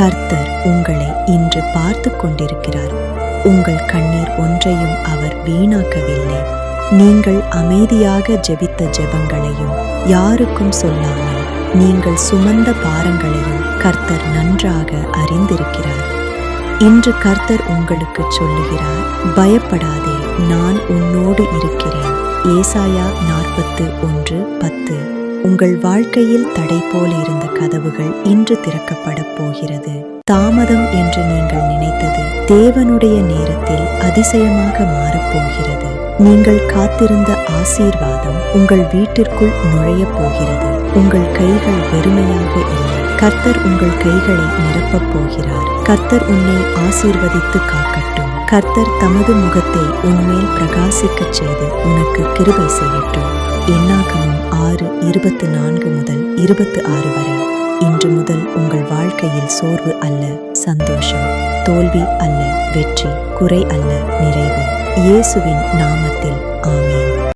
கர்த்தர் உங்களை இன்று பார்த்து கொண்டிருக்கிறார். உங்கள் கண்ணீர் ஒன்றையும் அவர் வீணாக்கவில்லை. நீங்கள் அமைதியாக ஜெபித்த ஜெபங்களையும் யாருக்கும் சொல்லாமல் நீங்கள் சுமந்த பாரங்களையும் கர்த்தர் நன்றாக அறிந்திருக்கிறார். இன்று கர்த்தர் உங்களுக்கு சொல்லுகிறார், பயப்படாதே, நான் உன்னோடு இருக்கிறேன். ஏசாயா 41:10. உங்கள் வாழ்க்கையில் தடை போல் இருந்த கதவுகள் இன்று திறக்கப்படப் போகிறது. தாமதம் என்று நீங்கள் நினைத்தது தேவனுடைய நேரத்தில் அதிசயமாக மாறப்போகிறது. நீங்கள் காத்திருந்த ஆசீர்வாதம் உங்கள் வீட்டிற்குள் நுழையப் போகிறது. உங்கள் கைகள் வெறுமையாக இல்லை. கர்த்தர் உங்கள் கைகளை நிரப்பப் போகிறார். கர்த்தர் உன்னை ஆசீர்வதித்து காக்கட்டும். கர்த்தர் தமது முகத்தை உன்மேல் பிரகாசிக்கச் செய்து உனக்கு கிருபை செய்யட்டும். என்னாகமம் 6:24-26 வரை. இன்று முதல் உங்கள் வாழ்க்கையில் சோர்வு அல்ல, சந்தோஷம்; தோல்வி அல்ல, வெற்றி; குறை அல்ல, நிறைவு. இயேசுவின் நாமத்தில் ஆமென்.